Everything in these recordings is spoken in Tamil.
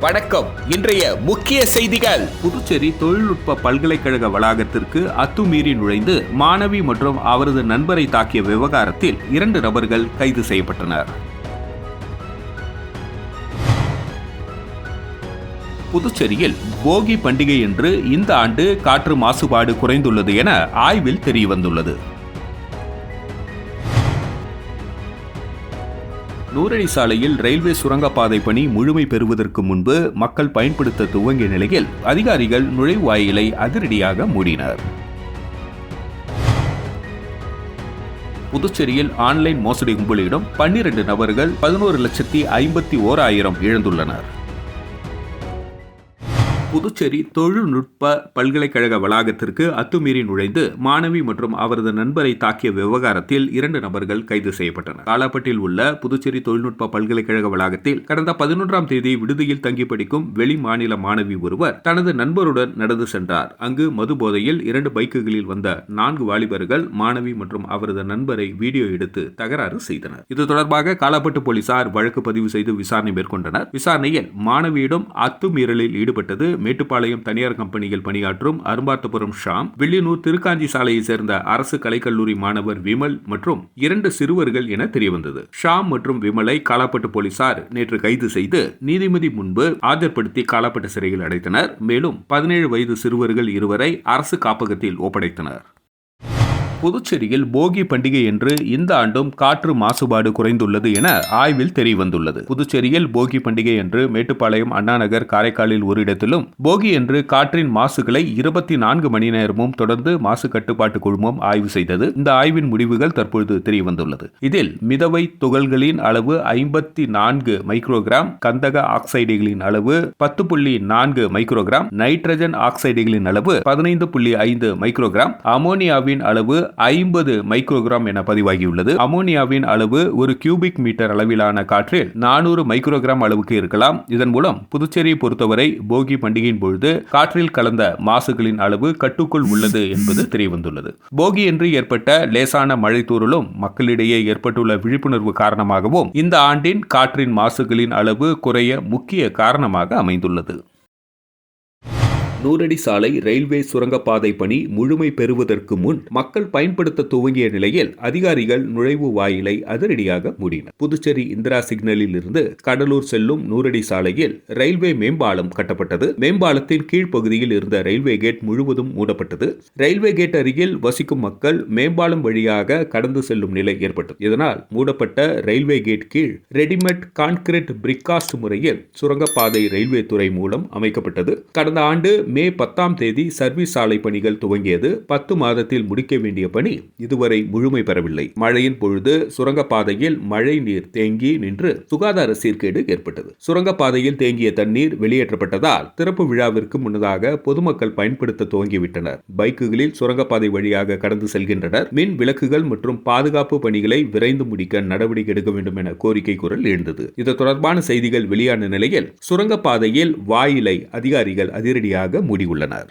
வணக்கம். இன்றைய முக்கிய செய்திகள். புதுச்சேரி தொழில்நுட்ப பல்கலைக்கழக வளாகத்திற்கு அத்துமீறி நுழைந்து மாணவி மற்றும் அவரது நண்பரை தாக்கிய விவகாரத்தில் 2 நபர்கள் கைது செய்யப்பட்டனர். புதுச்சேரியில் போகி பண்டிகை என்று இந்த ஆண்டு காற்று மாசுபாடு குறைந்துள்ளது என ஆய்வில் தெரியவந்துள்ளது. நூறடி சாலையில் ரயில்வே சுரங்கப்பாதை பணி முழுமை பெறுவதற்கு முன்பு மக்கள் பயன்படுத்த துவங்கிய நிலையில் அதிகாரிகள் நுழைவாயிலை அதிரடியாக மூடினர். புதுச்சேரியில் ஆன்லைன் மோசடி கும்பலிடம் 12 நபர்கள் 11,51,000 இழந்துள்ளனர். புதுச்சேரி தொழில்நுட்ப பல்கலைக்கழக வளாகத்திற்கு அத்துமீறி நுழைந்து மாணவி மற்றும் அவரது நண்பரை தாக்கிய விவகாரத்தில் 2 நபர்கள் கைது செய்யப்பட்டனர். காலாப்பட்டில் உள்ள புதுச்சேரி தொழில்நுட்ப பல்கலைக்கழக வளாகத்தில் கடந்த 11ஆம் தேதி விடுதியில் தங்கி படிக்கும் வெளி மாநில மாணவி ஒருவர் தனது நண்பருடன் நடந்து சென்றார். அங்கு மது போதையில் 2 பைக்குகளில் வந்த 4 வாலிபர்கள் மாணவி மற்றும் அவரது நண்பரை வீடியோ எடுத்து தகராறு செய்தனர். இது தொடர்பாக காலாப்பட்டு போலீசார் வழக்கு பதிவு செய்து விசாரணை மேற்கொண்டனர். விசாரணையில் மாணவியிடம் அத்துமீறலில் ஈடுபட்டது மேட்டுப்பாளையம் தனியார் கம்பெனியில் பணியாற்றும் அரும்பார்த்தபுரம் ஷாம், வில்லியனூர் திருக்காஞ்சி சாலையை சேர்ந்த அரசு கலைக்கல்லூரி மாணவர் விமல் மற்றும் 2 சிறுவர்கள் என தெரியவந்தது. ஷாம் மற்றும் விமலை காலாப்பட்டு போலீசார் நேற்று கைது செய்து நீதிபதி முன்பு ஆஜர்படுத்தி காலாப்பட்டு சிறையில் அடைத்தனர். மேலும் 17 வயது சிறுவர்கள் 2 அரசு காப்பகத்தில் ஒப்படைத்தனர். புதுச்சேரியில் போகி பண்டிகை என்று இந்த ஆண்டும் காற்று மாசுபாடு குறைந்துள்ளது என ஆய்வில் தெரியவந்துள்ளது. புதுச்சேரியில் போகி பண்டிகை என்று மேட்டுப்பாளையம், அண்ணாநகர், காரைக்காலில் ஒரு இடத்திலும், போகி என்று காற்றின் மாசுகளை 24 மணி நேரமும் தொடர்ந்து மாசு கட்டுப்பாட்டு குழுமம் ஆய்வு செய்தது. இந்த ஆய்வின் முடிவுகள் தற்பொழுது தெரியவந்துள்ளது. இதில் மிதவை துகள்களின் அளவு 54 மைக்ரோகிராம், கந்தக ஆக்சைடுகளின் அளவு 10.4 மைக்ரோகிராம், நைட்ரஜன் ஆக்சைடுகளின் அளவு 15.5 மைக்ரோகிராம், அமோனியாவின் அளவு 50 மைக்ரோகிராம் என பதிவாகியுள்ளது. அமோனியாவின் அளவு ஒரு கியூபிக் மீட்டர் அளவிலான காற்றில் 400 மைக்ரோகிராம் அளவுக்கு இருக்கலாம். இதன் மூலம் புதுச்சேரியை பொறுத்தவரை போகி பண்டிகையின் பொழுது காற்றில் கலந்த மாசுகளின் அளவு கட்டுக்குள் உள்ளது என்பது தெரியவந்துள்ளது. போகி என்று ஏற்பட்ட லேசான மழை தூறலும் மக்களிடையே ஏற்பட்டுள்ள விழிப்புணர்வு காரணமாகவும் இந்த ஆண்டின் காற்றின் மாசுகளின் அளவு குறைய முக்கிய காரணமாக அமைந்துள்ளது. நூறடி சாலை ரயில்வே சுரங்கப்பாதை பணி முழுமை பெறுவதற்கு முன் மக்கள் பயன்படுத்த துவங்கிய நிலையில் அதிகாரிகள் நுழைவு வாயிலை அதிரடியாக மூடினர். புதுச்சேரி இந்திரா சிக்னலில் இருந்து கடலூர் செல்லும் நூறடி சாலையில் ரயில்வே மேம்பாலம் கட்டப்பட்டது. மேம்பாலத்தின் கீழ்ப்பகுதியில் இருந்த ரயில்வே கேட் முழுவதும் மூடப்பட்டது. ரயில்வே கேட் அருகில் வசிக்கும் மக்கள் மேம்பாலம் வழியாக கடந்து செல்லும் நிலை ஏற்பட்டது. இதனால் மூடப்பட்ட ரயில்வே கேட் கீழ் ரெடிமேட் கான்கிரீட் பிரிக்காஸ்ட் முறையில் சுரங்கப்பாதை ரயில்வே துறை மூலம் அமைக்கப்பட்டது. கடந்த ஆண்டு மே 10ஆம் தேதி சர்வீஸ் சாலை பணிகள் துவங்கியது. 10 மாதத்தில் முடிக்க வேண்டிய பணி இதுவரை முழுமை பெறவில்லை. மழையின் பொழுது சுரங்கப்பாதையில் மழை நீர் தேங்கி நின்று சுகாதார சீர்கேடு ஏற்பட்டது. சுரங்கப்பாதையில் தேங்கிய தண்ணீர் வெளியேற்றப்பட்டதால் திறப்பு விழாவிற்கு முன்னதாக பொதுமக்கள் பயன்படுத்த துவங்கிவிட்டனர். பைக்குகளில் சுரங்கப்பாதை வழியாக கடந்து செல்கின்றனர். மின் விளக்குகள் மற்றும் பாதுகாப்பு பணிகளை விரைந்து முடிக்க நடவடிக்கை எடுக்க வேண்டும் என கோரிக்கை குரல் எழுந்தது. இது தொடர்பான செய்திகள் வெளியான நிலையில் சுரங்கப்பாதையில் வாயிலை அதிகாரிகள் அதிரடியாக மூடியுள்ளனர்.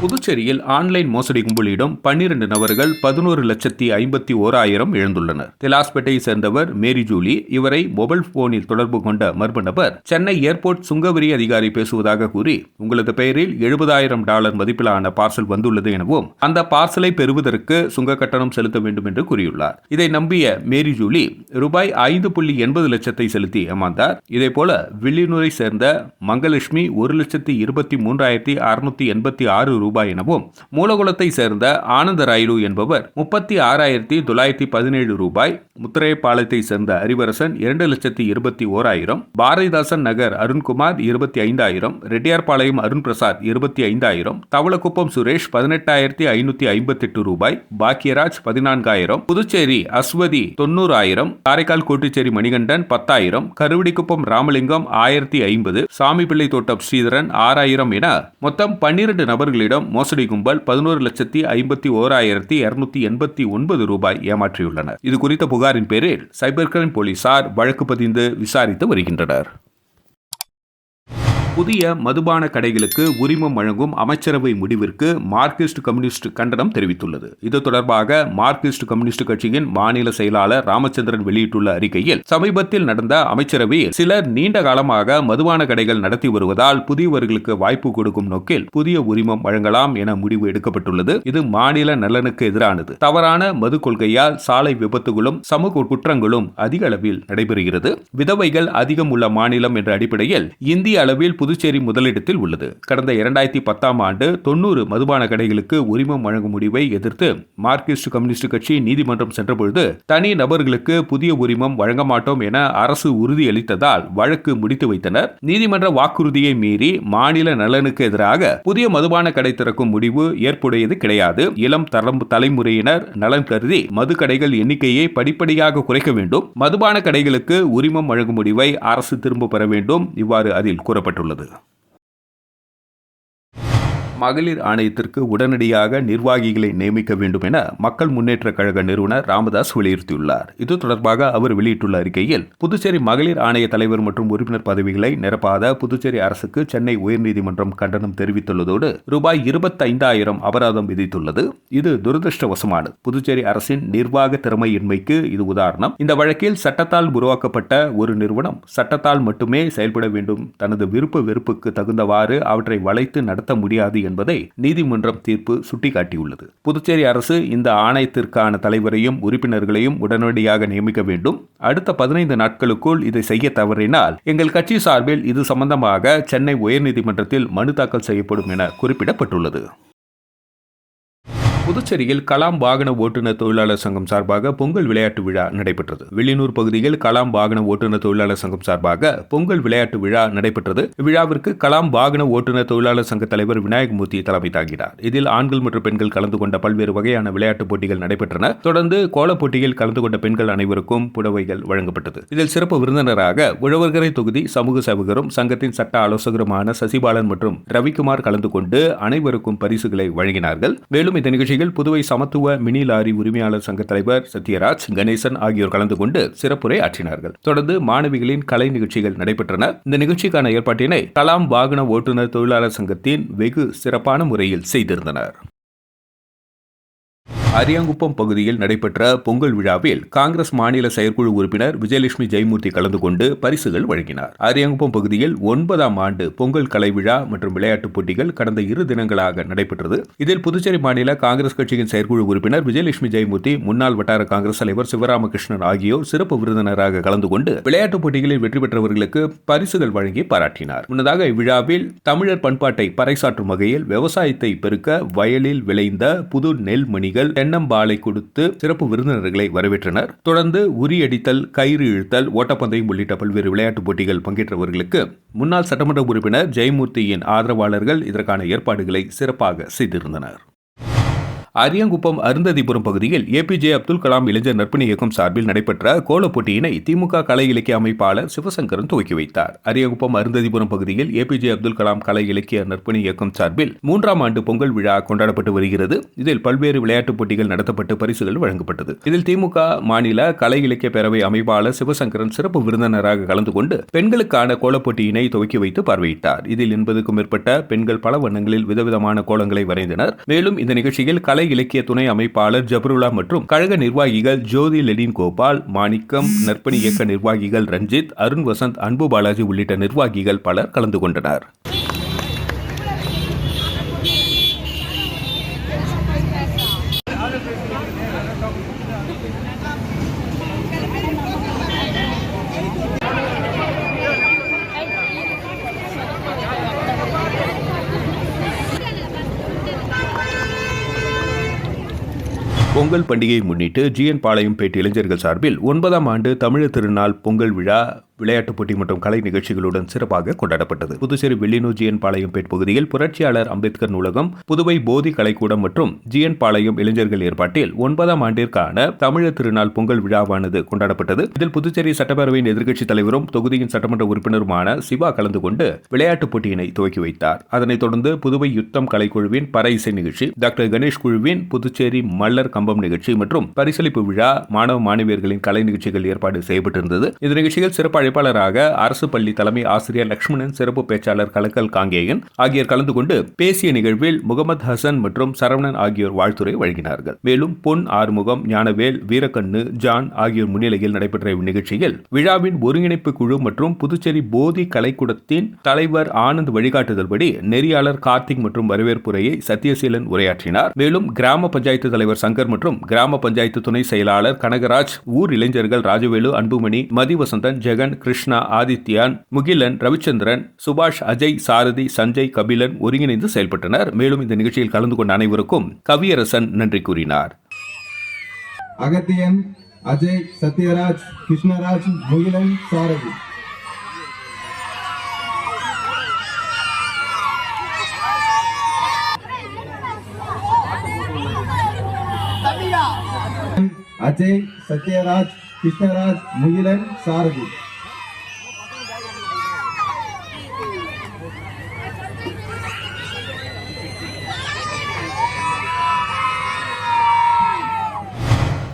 புதுச்சேரியில் ஆன்லைன் மோசடி கும்பலிடம் 12 நபர்கள் 11,51,000 இழந்துள்ளனர். திலாஸ்பேட்டையை சேர்ந்தவர் மேரி ஜூலி. இவரை மொபைல் போனில் தொடர்பு கொண்ட மர்ம நபர் சென்னை ஏர்போர்ட் சுங்கவரி அதிகாரி பேசுவதாக கூறி உங்களது பெயரில் $70,000 மதிப்பிலான பார்சல் வந்துள்ளது எனவும் அந்த பார்சலை பெறுவதற்கு சுங்க கட்டணம் செலுத்த வேண்டும் என்று கூறியுள்ளார். இதை நம்பிய மேரி ஜூலி ரூபாய் 5.80 லட்சத்தை செலுத்தி ஏமாந்தார். இதேபோல வில்லியனூரை சேர்ந்த மங்கலட்சுமி 1,23,686 ரூபாய் எனவும், மூலகுளத்தை சேர்ந்த ஆனந்தராயுடு என்பவர் 36,917 ரூபாய், முத்திரையப்பாளையத்தை சேர்ந்த அறிவரசன் 2,21,000, பாரதிதாசன் நகர் அருண்குமார் 25,000, ரெட்டியார்பாளையம் அருண் பிரசாத் 25,000, தவளக்குப்பம் சுரேஷ் 18,558 ரூபாய், பாக்கியராஜ் 14,000, புதுச்சேரி அஸ்வதி 90,000, காரைக்கால் கோட்டுச்சேரி மணிகண்டன் 10,000, கருவடிக்குப்பம் ராமலிங்கம் 1,050, சாமிப்பிள்ளை தோட்டம் ஸ்ரீதரன் 6,000 என மொத்தம் 12 நபர்களிடம் மோசடி கும்பல் 11,51,289 ரூபாய் ஏமாற்றியுள்ளனர். இது குறித்த புகாரின் பேரில் சைபர் கிரைம் போலீசார் வழக்கு பதிந்து விசாரித்து வருகின்றனர். புதிய மதுபான கடைகளுக்கு உரிமம் வழங்கும் அமைச்சரவை முடிவிற்கு மார்க்சிஸ்ட் கம்யூனிஸ்ட் கண்டனம் தெரிவித்துள்ளது. இது தொடர்பாக மார்க்சிஸ்ட் கம்யூனிஸ்ட் கட்சியின் மாநில செயலாளர் ராமச்சந்திரன் வெளியிட்டுள்ள அறிக்கையில், சமீபத்தில் நடந்த அமைச்சரவையில் சிலர் நீண்ட காலமாக மதுபான கடைகள் நடத்தி வருவதால் புதியவர்களுக்கு வாய்ப்பு கொடுக்கும் நோக்கில் புதிய உரிமம் வழங்கலாம் என முடிவு எடுக்கப்பட்டுள்ளது. இது மாநில நலனுக்கு எதிரானது. தவறான மது கொள்கையால் சாலை விபத்துகளும் சமூக குற்றங்களும் அதிக அளவில் நடைபெறுகிறது. விதவைகள் அதிகம் உள்ள மாநிலம் என்ற அடிப்படையில் இந்திய அளவில் புதுச்சேரி முதலிடத்தில் உள்ளது. கடந்த 2010 ஆண்டு 90 மதுபான கடைகளுக்கு உரிமம் வழங்கும் முடிவை எதிர்த்து மார்க்சிஸ்ட் கம்யூனிஸ்ட் கட்சி நீதிமன்றம் சென்றபொழுது தனி நபர்களுக்கு புதிய உரிமம் வழங்க மாட்டோம் என அரசு உறுதியளித்ததால் வழக்கு முடித்து வைத்தனர். நீதிமன்ற வாக்குறுதியை மீறி மாநில நலனுக்கு எதிராக புதிய மதுபான கடை திறக்கும் முடிவு ஏற்புடையது கிடையாது. இளம் தலைமுறையினர் நலன் கருதி மது கடைகள் எண்ணிக்கையை படிப்படியாக குறைக்க வேண்டும். மதுபான கடைகளுக்கு உரிமம் வழங்கும் முடிவை அரசு திரும்ப பெற வேண்டும். இவ்வாறு அதில் கூறப்பட்டுள்ளது. மகளிர் ஆணையத்திற்கு உடனடியாக நிர்வாகிகளை நியமிக்க வேண்டும் என மக்கள் முன்னேற்ற கழக நிறுவனர் ராமதாஸ் வலியுறுத்தியுள்ளார். இது தொடர்பாக அவர் வெளியிட்டுள்ள அறிக்கையில், புதுச்சேரி மகளிர் ஆணைய தலைவர் மற்றும் உறுப்பினர் பதவிகளை நிரப்பாத புதுச்சேரி அரசுக்கு சென்னை உயர்நீதிமன்றம் கண்டனம் தெரிவித்துள்ளதோடு ரூபாய் 25,000 அபராதம் விதித்துள்ளது. இது துரதிருஷ்டவசமானது. புதுச்சேரி அரசின் நிர்வாக திறமையின்மைக்கு இது உதாரணம். இந்த வழக்கில் சட்டத்தால் உருவாக்கப்பட்ட ஒரு நிறுவனம் சட்டத்தால் மட்டுமே செயல்பட வேண்டும். தனது விருப்ப வெறுப்புக்கு தகுந்தவாறு அவற்றை வளைத்து நடத்த முடியாது என்பதை நீதிமன்றம் தீர்ப்பு சுட்டிக்காட்டியுள்ளது. புதுச்சேரி அரசு இந்த ஆணையத்திற்கான தலைவரையும் உறுப்பினர்களையும் உடனடியாக நியமிக்க வேண்டும். அடுத்த 15 நாட்களுக்குள் இதை செய்ய தவறினால் எங்கள் கட்சி சார்பில் இது சம்பந்தமாக சென்னை உயர்நீதிமன்றத்தில் மனு தாக்கல் செய்யப்படும் என குறிப்பிடப்பட்டுள்ளது. புதுச்சேரியில் கலாம் வாகன ஓட்டுநர் தொழிலாளர் சங்கம் சார்பாக பொங்கல் விளையாட்டு விழா நடைபெற்றது. வெளியூர் பகுதியில் கலாம் வாகன ஓட்டுநர் தொழிலாளர் சங்கம் சார்பாக பொங்கல் விளையாட்டு விழா நடைபெற்றது. இவ்விழாவிற்கு கலாம் வாகன ஓட்டுநர் தொழிலாளர் சங்க தலைவர் விநாயகமூர்த்தி தலைமை தாங்கினார். இதில் ஆண்கள் மற்றும் பெண்கள் கலந்து கொண்ட பல்வேறு வகையான விளையாட்டுப் போட்டிகள் நடைபெற்றன. தொடர்ந்து கோலப் போட்டியில் கலந்து கொண்ட பெண்கள் அனைவருக்கும் புடவைகள் வழங்கப்பட்டது. இதில் சிறப்பு விருந்தினராக உழவர்கரை தொகுதி சமூக சேவகரும் சங்கத்தின் சட்ட ஆலோசகருமான சசிபாலன் மற்றும் ரவிக்குமார் கலந்து கொண்டு அனைவருக்கும் பரிசுகளை வழங்கினார்கள். மேலும் இந்த நிகழ்ச்சியில் புதுவை சமத்துவ மினி லாரி உரிமையாளர் சங்க தலைவர் சத்யராஜ், கணேசன் ஆகியோர் கலந்து கொண்டு சிறப்புரை ஆற்றினார்கள். தொடர்ந்து மாணவிகளின் கலை நிகழ்ச்சிகள் நடைபெற்றன. இந்த நிகழ்ச்சிக்கான ஏற்பாட்டினை கலாம் வாகன ஓட்டுநர் தொழிலாளர் சங்கத்தின் வெகு சிறப்பான முறையில் செய்திருந்தனர். அரியாங்குப்பம் பகுதியில் நடைபெற்ற பொங்கல் விழாவில் காங்கிரஸ் மாநில செயற்குழு உறுப்பினர் விஜயலட்சுமி ஜெயமூர்த்தி கலந்து கொண்டு பரிசுகள் வழங்கினார். அரியாங்குப்பம் பகுதியில் 9ஆம் ஆண்டு பொங்கல் கலை விழா மற்றும் விளையாட்டுப் போட்டிகள் கடந்த 2 தினங்களாக நடைபெற்றது. இதில் புதுச்சேரி மாநில காங்கிரஸ் கட்சியின் செயற்குழு உறுப்பினர் விஜயலட்சுமி ஜெயமூர்த்தி, முன்னாள் வட்டார காங்கிரஸ் தலைவர் சிவராமகிருஷ்ணன் ஆகியோர் சிறப்பு விருந்தினராக கலந்து கொண்டு விளையாட்டுப் போட்டிகளில் வெற்றி பெற்றவர்களுக்கு பரிசுகள் வழங்கி பாராட்டினார். முன்னதாக இவ்விழாவில் தமிழர் பண்பாட்டை பறைசாற்றும் வகையில் விவசாயத்தை பெருக்க வயலில் விளைந்த புது நெல் மணிகள் தென்னம்பாலை கொடுத்து சிறப்பு விருந்தினர்களை வரவேற்றனர். தொடர்ந்து உரியடித்தல், கயிறு இழுத்தல், ஓட்டப்பந்தயம் உள்ளிட்ட பல்வேறு விளையாட்டுப் போட்டிகள் பங்கேற்றவர்களுக்கு முன்னாள் சட்டமன்ற உறுப்பினர் ஜெயமூர்த்தியின் ஆதரவாளர்கள் இதற்கான ஏற்பாடுகளை சிறப்பாக செய்திருந்தனர். அரியாங்குப்பம் அருந்ததிபுரம் பகுதியில் ஏபிஜே அப்துல் கலாம் இளைஞர் நற்பணி இயக்கம் சார்பில் நடைபெற்ற கோலப் போட்டியினை திமுக கலை இலக்கிய அமைப்பாளர் சிவசங்கரன் துவக்கி வைத்தார். அரியாங்குப்பம் அருந்ததிபுரம் பகுதியில் ஏபிஜே அப்துல் கலாம் கலை இலக்கிய நற்பணி இயக்கம் சார்பில் 3ஆம் ஆண்டு பொங்கல் விழா கொண்டாடப்பட்டு வருகிறது. இதில் பல்வேறு விளையாட்டுப் போட்டிகள் நடத்தப்பட்டு பரிசுகள் வழங்கப்பட்டது. இதில் திமுக மாநில கலை இலக்கிய பேரவை அமைப்பாளர் சிவசங்கரன் சிறப்பு விருந்தினராக கலந்து கொண்டு பெண்களுக்கான கோலப் போட்டியினை துவக்கி வைத்து பார்வையிட்டார். இதில் 80க்கும் மேற்பட்ட பெண்கள் பல வண்ணங்களில் விதவிதமான கோலங்களை வரைந்தனர். மேலும் இந்த நிகழ்ச்சியில் கலை இலக்கிய துணை அமைப்பாளர் ஜபருல்லா மற்றும் கழக நிர்வாகிகள் ஜோதி லெனின் கோபால், மாணிக்கம், நற்பணி இயக்க நிர்வாகிகள் ரஞ்சித், அருண் வசந்த், அன்பு பாலாஜி உள்ளிட்ட நிர்வாகிகள் பலர் கலந்து கொண்டனர். பொங்கல் பண்டிகையை முன்னிட்டு ஜிஎன் பாளையம்பேட் இளைஞர்கள் சார்பில் 9ஆம் ஆண்டு தமிழர் திருநாள் பொங்கல் விழா விளையாட்டுப் போட்டி மற்றும் கலை நிகழ்ச்சிகளுடன் சிறப்பாக கொண்டாடப்பட்டது. புதுச்சேரி வெள்ளினூர் ஜிஎன் பாளையம்பேட் பகுதியில் புரட்சியாளர் அம்பேத்கர் நூலகம், புதுவை போதி கலைக்கூடம் மற்றும் ஜிஎன் பாளையம் இளைஞர்கள் ஏற்பாட்டில் 9ஆம் ஆண்டிற்கான தமிழர் திருநாள் பொங்கல் விழாவானது கொண்டாடப்பட்டது. இதில் புதுச்சேரி சட்டப்பேரவையின் எதிர்க்கட்சித் தலைவரும் தொகுதியின் சட்டமன்ற உறுப்பினருமான சிவா கலந்து கொண்டு விளையாட்டுப் போட்டியினை துவக்கி வைத்தார். அதனைத் தொடர்ந்து புதுவை யுத்தம் கலைக்குழுவின் பற இசை நிகழ்ச்சி, டாக்டர் கணேஷ் குழுவின் புதுச்சேரி மல்லர் கம்பம் நிகழ்ச்சி மற்றும் பரிசளிப்பு விழா, மாணவ மாணவியர்களின் கலை நிகழ்ச்சிகள் ஏற்பாடு செய்யப்பட்டிருந்தது. இந்த நிகழ்ச்சியில் சிறப்பு அழைப்பாளராக அரசு பள்ளி தலைமை ஆசிரியர் லட்சுமணன், சிறப்பு பேச்சாளர் கலக்கல் காங்கேயன் ஆகியோர் கலந்து கொண்டு பேசிய நிகழ்வில் முகமது ஹசன் மற்றும் சரவணன் ஆகியோர் வாழ்த்துரை வழங்கினார்கள். மேலும் பொன் ஆறுமுகம், ஞானவேல், வீரக்கண்ணு, ஜான் ஆகியோர் முன்னிலையில் நடைபெற்ற இந்நிகழ்ச்சியில் விழாவின் ஒருங்கிணைப்பு குழு மற்றும் புதுச்சேரி போதி கலைக்கூடத்தின் தலைவர் ஆனந்த் வழிகாட்டுதல்படி நெறியாளர் கார்த்திக் மற்றும் வரவேற்புரையை சத்யசீலன் உரையாற்றினார். மேலும் கிராம பஞ்சாயத்து தலைவர் சங்கர் மற்றும் கிராம பஞ்சாயத்து துணை செயலாளர் கனகராஜ், ஊர் இளைஞர்கள் ராஜவேலு, அன்புமணி, மதிவசந்தன், ஜெகன், கிருஷ்ணா, ஆதித்யான், முகிலன், ரவிச்சந்திரன், சுபாஷ், அஜய், சாரதி, சஞ்சய், கபிலன் ஒருங்கிணைந்து செயல்பட்டனர். மேலும் இந்த நிகழ்ச்சியில் கலந்து கொண்ட அனைவருக்கும் கவியரசன் நன்றி கூறினார். அகத்தியன், அஜய், சத்யராஜ், கிருஷ்ணராஜ், முகிலன், சாரதி. அஜய், சத்யராஜ், கிருஷ்ணராஜ், முகிலன், சாரதி.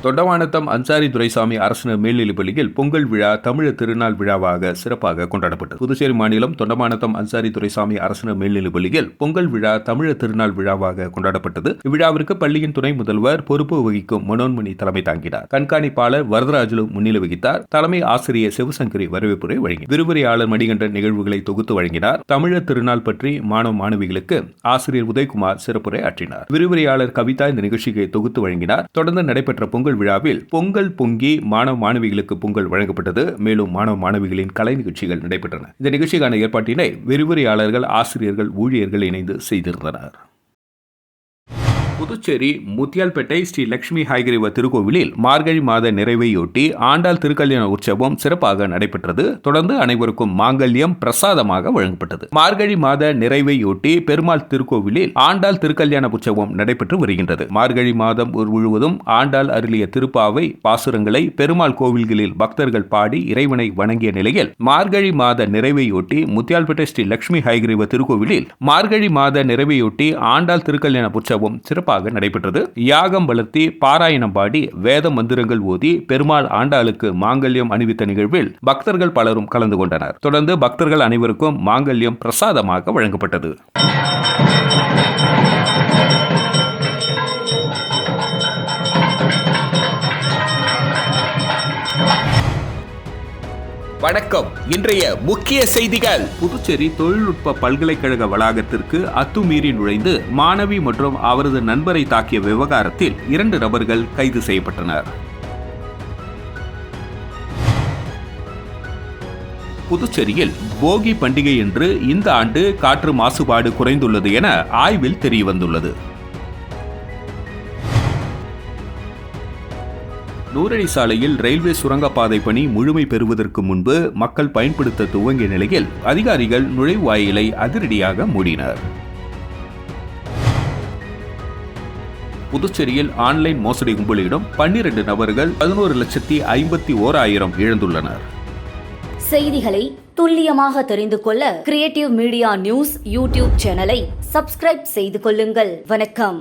தொண்டமானத்தம் அன்சாரி துரைசாமி அரசு மேல்நிலைப் பள்ளியில் பொங்கல் விழா தமிழர் திருநாள் விழாவாக சிறப்பாக கொண்டாடப்பட்டது. புதுச்சேரி மாநிலம் தொண்டமானத்தம் அன்சாரி துரைசாமி அரசு மேல்நிலைப் பள்ளியில் பொங்கல் விழா தமிழர் திருநாள் விழாவாக கொண்டாடப்பட்டது. இவ்விழாவிற்கு பள்ளியின் துணை முதல்வர் பொறுப்பு வகிக்கும் மனோன்மணி தலைமை தாங்கினார். கண்காணிப்பாளர் வரதராஜலு முன்னிலை வகித்தார். தலைமை ஆசிரியர் சிவசங்கரி வரவேற்புரை வழங்கினார். விரிவுரையாளர் மணிகண்டன் நிகழ்வுகளை தொகுத்து வழங்கினார். தமிழர் திருநாள் பற்றி மாணவ மாணவிகளுக்கு ஆசிரியர் உதயகுமார் சிறப்புரை ஆற்றினார். விரிவுரையாளர் கவிதா இந்த நிகழ்ச்சியை தொகுத்து வழங்கினார். தொடர்ந்து நடைபெற்ற பொங்கல் விழாவில் பொங்கல் பொங்கி மாணவ மாணவிகளுக்கு பொங்கல் வழங்கப்பட்டது. மேலும் மாணவ மாணவிகளின் கலை நிகழ்ச்சிகள் நடைபெற்றன. இந்த நிகழ்ச்சிக்கான ஏற்பாட்டினை விரிவுரையாளர்கள், ஆசிரியர்கள், ஊழியர்கள் இணைந்து செய்திருந்தனர். புதுச்சேரி முத்தியால்பேட்டை ஸ்ரீ லட்சுமி ஹயகிரீவ திருக்கோவிலில் மார்கழி மாத நிறைவையொட்டி ஆண்டாள் திருக்கல்யாண உற்சவம் சிறப்பாக நடைபெற்றது. தொடர்ந்து அனைவருக்கும் மாங்கல்யம் பிரசாதமாக வழங்கப்பட்டது. மார்கழி மாத நிறைவையொட்டி பெருமாள் திருக்கோவிலில் ஆண்டாள் திருக்கல்யாண உற்சவம் நடைபெற்று வருகின்றது. மார்கழி மாதம் முழுவதும் ஆண்டாள் அருளிய திருப்பாவை பாசுரங்களை பெருமாள் கோவில்களில் பக்தர்கள் பாடி இறைவனை வணங்கிய நிலையில் மார்கழி மாத நிறைவையொட்டி முத்தியால்பேட்டை ஸ்ரீ லட்சுமி ஹயகிரீவ திருக்கோவிலில் மார்கழி மாத நிறைவையொட்டி ஆண்டாள் திருக்கல்யாண உற்சவம் சிறப்பாக நடைபெற்றது. யாகம் வளர்த்தி, பாராயணம் பாடி, வேத மந்திரங்கள் ஓதி பெருமாள் ஆண்டாளுக்கு மாங்கல்யம் அணிவித்த நிகழ்வில் பக்தர்கள் பலரும் கலந்து கொண்டனர். தொடர்ந்து பக்தர்கள் அனைவருக்கும் மாங்கல்யம் பிரசாதமாக வழங்கப்பட்டது. வணக்கம். இன்றைய முக்கிய செய்திகள். புதுச்சேரி தொழில்நுட்ப பல்கலைக்கழக வளாகத்திற்கு அத்துமீறி நுழைந்து மாணவி மற்றும் அவரது நண்பரை தாக்கிய விவகாரத்தில் 2 நபர்கள் கைது செய்யப்பட்டனர். புதுச்சேரியில் போகி பண்டிகை என்று இந்த ஆண்டு காற்று மாசுபாடு குறைந்துள்ளது என ஆய்வில் தெரியவந்துள்ளது. நூறடி சாலையில் ரயில்வே சுரங்கப்பாதை பணி முழுமை பெறுவதற்கு முன்பு மக்கள் பயன்படுத்த துவங்கிய நிலையில் அதிகாரிகள் நுழைவாயிலை அதிரடியாக மூடினர். புதுச்சேரியில் ஆன்லைன் மோசடி கும்பலிடம் 12 நபர்கள் 11,51,000 இழந்துள்ளனர். செய்திகளை துல்லியமாக தெரிந்து கொள்ள கிரியேட்டிவ் மீடியா நியூஸ் யூடியூப் சேனலை சப்ஸ்கிரைப் செய்து கொள்ளுங்கள். வணக்கம்.